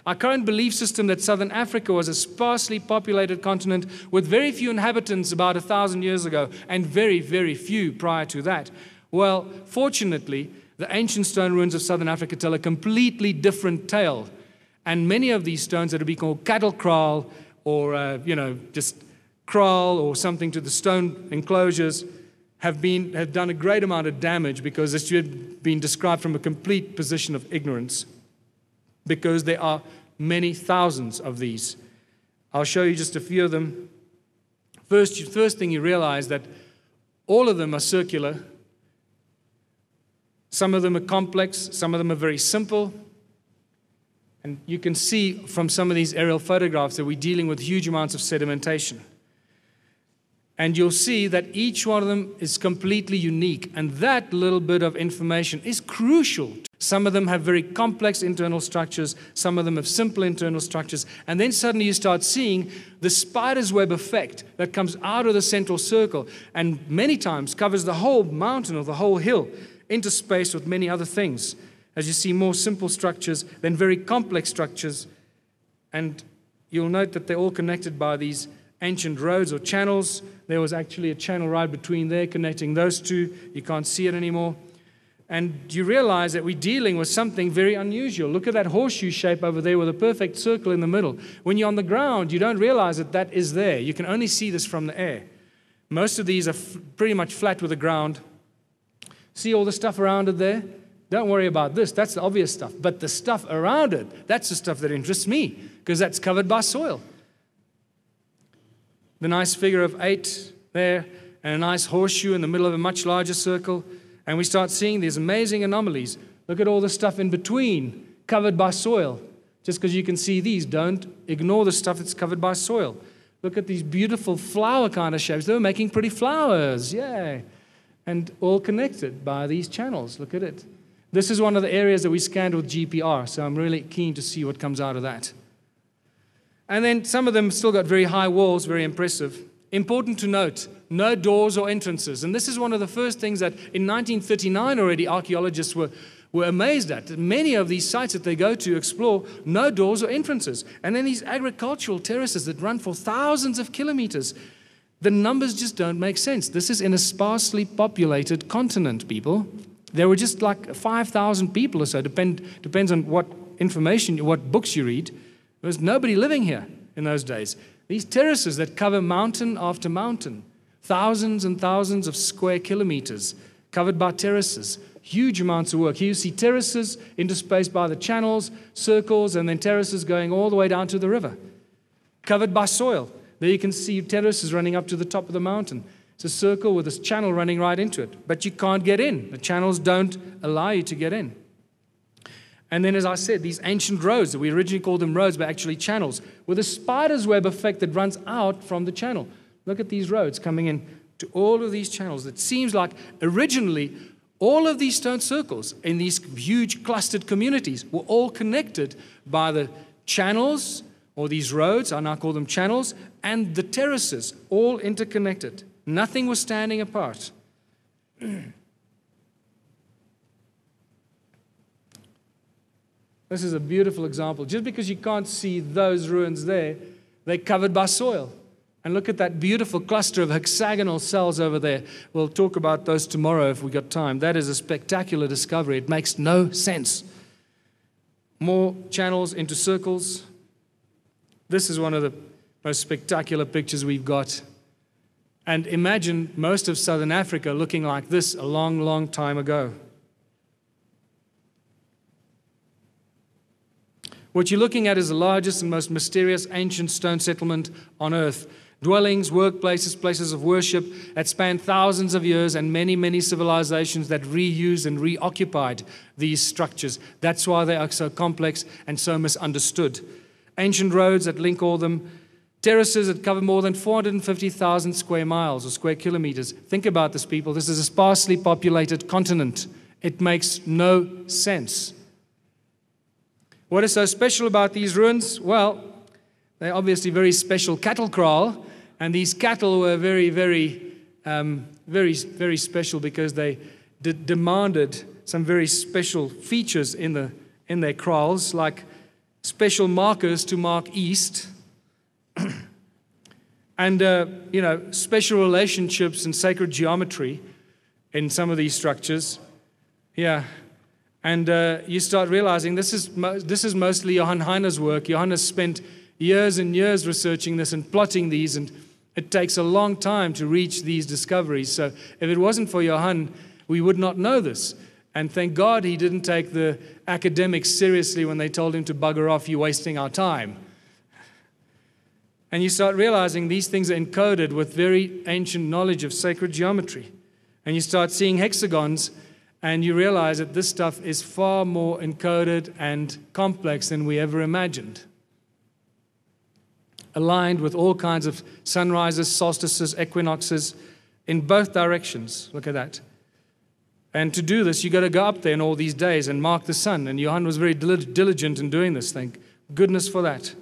Our current belief system that Southern Africa was a sparsely populated continent with very few inhabitants about 1,000 years ago and very, very few prior to that. Well, fortunately, the ancient stone ruins of Southern Africa tell a completely different tale. And many of these stones that would be called cattle kraal or, just kraal or something to the stone enclosures have done a great amount of damage because it's been described from a complete position of ignorance, because there are many thousands of these. I'll show you just a few of them. First thing you realize that all of them are circular. Some of them are complex, some of them are very simple. And you can see from some of these aerial photographs that we're dealing with huge amounts of sedimentation. And you'll see that each one of them is completely unique. And that little bit of information is crucial. Some of them have very complex internal structures. Some of them have simple internal structures. And then suddenly you start seeing the spider's web effect that comes out of the central circle and many times covers the whole mountain or the whole hill, interspaced with many other things. As you see more simple structures than very complex structures. And you'll note that they're all connected by these ancient roads or channels. There was actually a channel right between there connecting those two. You can't see it anymore. And you realize that we're dealing with something very unusual. Look at that horseshoe shape over there with a perfect circle in the middle. When you're on the ground, you don't realize that that is there. You can only see this from the air. Most of these are pretty much flat with the ground. See all the stuff around it there? Don't worry about this. That's the obvious stuff. But the stuff around it, that's the stuff that interests me, because that's covered by soil. The nice figure of 8 there, and a nice horseshoe in the middle of a much larger circle. And we start seeing these amazing anomalies. Look at all the stuff in between, covered by soil. Just because you can see these, don't ignore the stuff that's covered by soil. Look at these beautiful flower kind of shapes. They were making pretty flowers, yay. And all connected by these channels. Look at it. This is one of the areas that we scanned with GPR, so I'm really keen to see what comes out of that. And then some of them still got very high walls, very impressive. Important to note, no doors or entrances. And this is one of the first things that in 1939 already archaeologists were amazed at. Many of these sites that they go to explore, no doors or entrances. And then these agricultural terraces that run for thousands of kilometers. The numbers just don't make sense. This is in a sparsely populated continent, people. There were just like 5,000 people or so, depends on what information, what books you read. There was nobody living here in those days. These terraces that cover mountain after mountain, thousands and thousands of square kilometers covered by terraces, huge amounts of work. Here you see terraces interspaced by the channels, circles, and then terraces going all the way down to the river, covered by soil. There you can see terraces running up to the top of the mountain. It's a circle with this channel running right into it, but you can't get in. The channels don't allow you to get in. And then, as I said, these ancient roads, that we originally called them roads, but actually channels, with a spider's web effect that runs out from the channel. Look at these roads coming in to all of these channels. It seems like originally all of these stone circles in these huge clustered communities were all connected by the channels, or these roads, I now call them channels, and the terraces, all interconnected. Nothing was standing apart. This is a beautiful example. Just because you can't see those ruins there, they're covered by soil. And look at that beautiful cluster of hexagonal cells over there. We'll talk about those tomorrow if we got time. That is a spectacular discovery. It makes no sense. More channels into circles. This is one of the most spectacular pictures we've got. And imagine most of Southern Africa looking like this a long, long time ago. What you're looking at is the largest and most mysterious ancient stone settlement on earth. Dwellings, workplaces, places of worship that span thousands of years and many, many civilizations that reused and reoccupied these structures. That's why they are so complex and so misunderstood. Ancient roads that link all them. Terraces that cover more than 450,000 square miles or square kilometers. Think about this, people. This is a sparsely populated continent. It makes no sense. What is so special about these ruins? Well, they're obviously very special cattle kraal, and these cattle were very, very special because they demanded some very special features in their kraals, like special markers to mark east, and special relationships and sacred geometry in some of these structures. Yeah. And you start realizing this is mostly Johann Heine's work. Johannes spent years and years researching this and plotting these, and it takes a long time to reach these discoveries. So if it wasn't for Johann, we would not know this. And thank God he didn't take the academics seriously when they told him to bugger off, you're wasting our time. And you start realizing these things are encoded with very ancient knowledge of sacred geometry. And you start seeing hexagons, and you realize that this stuff is far more encoded and complex than we ever imagined. Aligned with all kinds of sunrises, solstices, equinoxes in both directions. Look at that. And to do this, you've got to go up there in all these days and mark the sun. And Johann was very diligent in doing this. Thank goodness for that.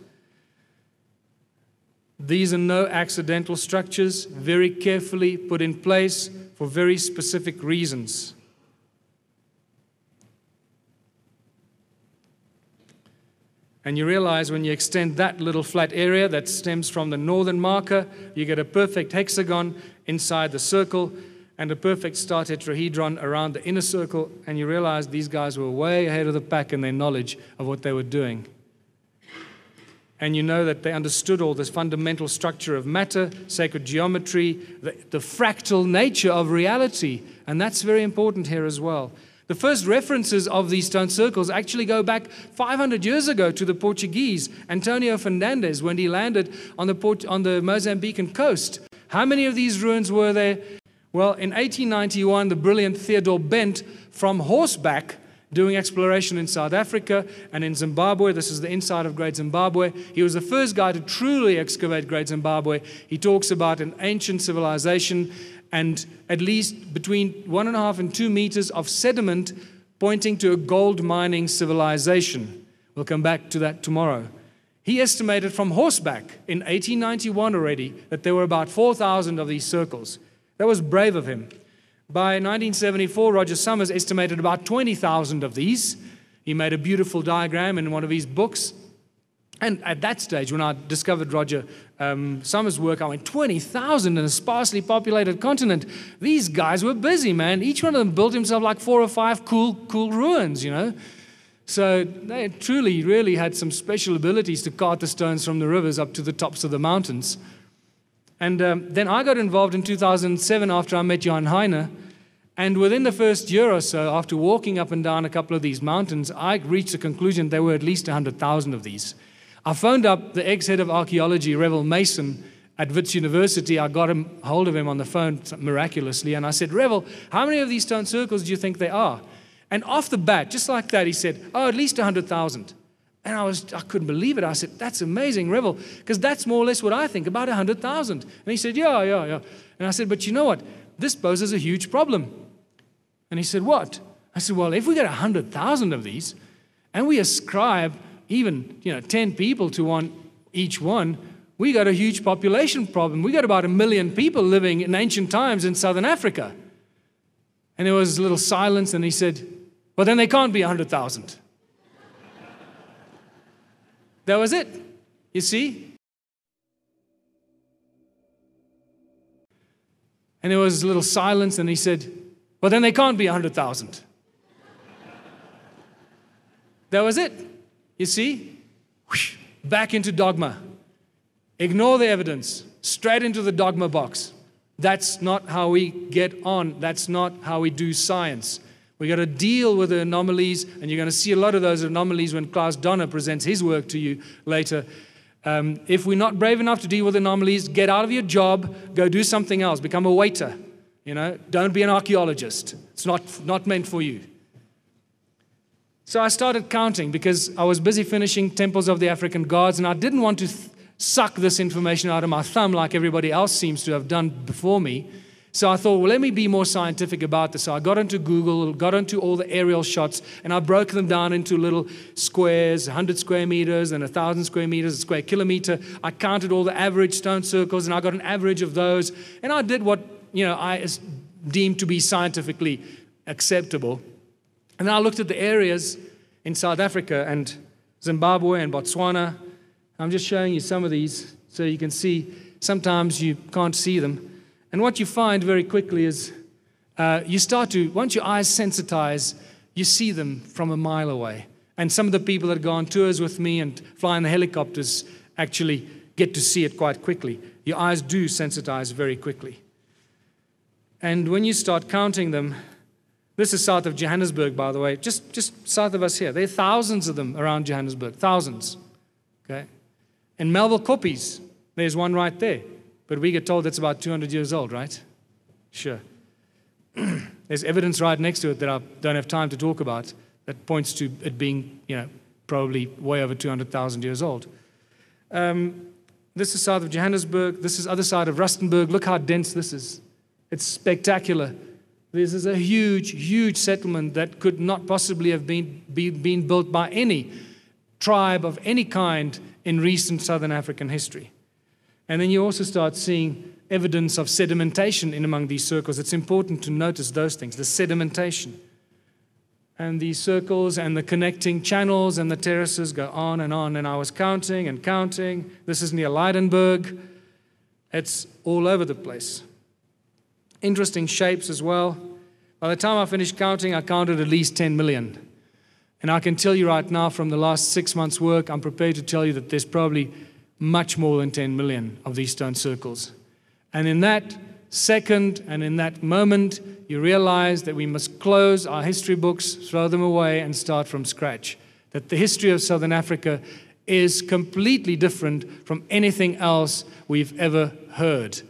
These are no accidental structures, very carefully put in place for very specific reasons. And you realize when you extend that little flat area that stems from the northern marker, you get a perfect hexagon inside the circle and a perfect star tetrahedron around the inner circle, and you realize these guys were way ahead of the pack in their knowledge of what they were doing. And you know that they understood all this fundamental structure of matter, sacred geometry, the fractal nature of reality, and that's very important here as well. The first references of these stone circles actually go back 500 years ago to the Portuguese, Antonio Fernandes, when he landed on the Mozambican coast. How many of these ruins were there? Well, in 1891, the brilliant Theodore Bent, from horseback, doing exploration in South Africa and in Zimbabwe. This is the inside of Great Zimbabwe. He was the first guy to truly excavate Great Zimbabwe. He talks about an ancient civilization and at least between 1.5 and 2 meters of sediment pointing to a gold mining civilization. We'll come back to that tomorrow. He estimated from horseback in 1891 already that there were about 4,000 of these circles. That was brave of him. By 1974, Roger Summers estimated about 20,000 of these. He made a beautiful diagram in one of his books. And at that stage, when I discovered Roger Summers' work, I went, 20,000 in a sparsely populated continent. These guys were busy, man. Each one of them built himself like 4 or 5 cool ruins, you know. So they truly, really had some special abilities to cart the stones from the rivers up to the tops of the mountains. And then I got involved in 2007 after I met Johann Heine. And within the first year or so, after walking up and down a couple of these mountains, I reached the conclusion there were at least 100,000 of these. I phoned up the ex-head of archaeology, Revel Mason, at Wits University. I got hold of him on the phone miraculously. And I said, Revel, how many of these stone circles do you think there are? And off the bat, just like that, he said, oh, at least 100,000. And I couldn't believe it. I said, that's amazing, Revel, because that's more or less what I think, about 100,000. And he said, yeah. And I said, but you know what? This poses a huge problem. And he said, what? I said, well, if we get 100,000 of these, and we ascribe even 10 people to each one, we got a huge population problem. We got about 1 million people living in ancient times in southern Africa. And there was a little silence, and he said, well, then they can't be 100,000. That was it, you see? And there was a little silence, and he said, well, then they can't be 100,000. That was it, you see? Whoosh, back into dogma. Ignore the evidence, straight into the dogma box. That's not how we get on. That's not how we do science. We got to deal with the anomalies, and you're going to see a lot of those anomalies when Klaus Donner presents his work to you later. If we're not brave enough to deal with anomalies, get out of your job, go do something else, become a waiter. Don't be an archaeologist. It's not meant for you. So I started counting because I was busy finishing Temples of the African Gods, and I didn't want to suck this information out of my thumb like everybody else seems to have done before me. So I thought, well, let me be more scientific about this. So I got into Google, got into all the aerial shots, and I broke them down into little squares, 100 square meters and 1,000 square meters, a square kilometer. I counted all the average stone circles, and I got an average of those. And I did what I deemed to be scientifically acceptable. And then I looked at the areas in South Africa, and Zimbabwe and Botswana. I'm just showing you some of these so you can see. Sometimes you can't see them. And what you find very quickly is you start to, once your eyes sensitize, you see them from a mile away. And some of the people that go on tours with me and fly in the helicopters actually get to see it quite quickly. Your eyes do sensitize very quickly. And when you start counting them, this is south of Johannesburg, by the way, just south of us here. There are thousands of them around Johannesburg, thousands. Okay? In Melville Koppies, there's one right there. But we get told it's about 200 years old, right? Sure. There's evidence right next to it that I don't have time to talk about that points to it being, probably way over 200,000 years old. This is south of Johannesburg. This is other side of Rustenburg. Look how dense this is. It's spectacular. This is a huge, huge settlement that could not possibly have been built by any tribe of any kind in recent Southern African history. And then you also start seeing evidence of sedimentation in among these circles. It's important to notice those things, the sedimentation. And these circles and the connecting channels and the terraces go on. And I was counting and counting. This is near Leidenburg. It's all over the place. Interesting shapes as well. By the time I finished counting, I counted at least 10 million. And I can tell you right now from the last 6 months' work, I'm prepared to tell you that there's probably much more than 10 million of these stone circles. And in that second and in that moment, you realize that we must close our history books, throw them away, and start from scratch. That the history of Southern Africa is completely different from anything else we've ever heard.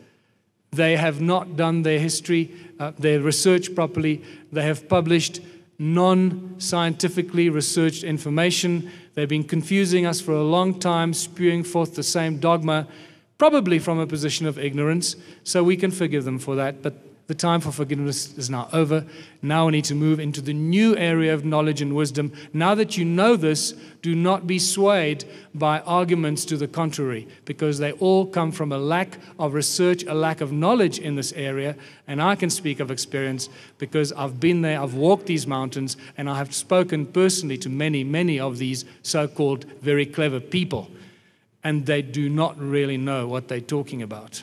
They have not done their history, their research properly. They have published non-scientifically researched information. They've been confusing us for a long time, spewing forth the same dogma, probably from a position of ignorance, so we can forgive them for that. But the time for forgiveness is now over. Now we need to move into the new area of knowledge and wisdom. Now that you know this, do not be swayed by arguments to the contrary, because they all come from a lack of research, a lack of knowledge in this area. And I can speak of experience because I've been there, I've walked these mountains, and I have spoken personally to many, many of these so-called very clever people. And they do not really know what they're talking about.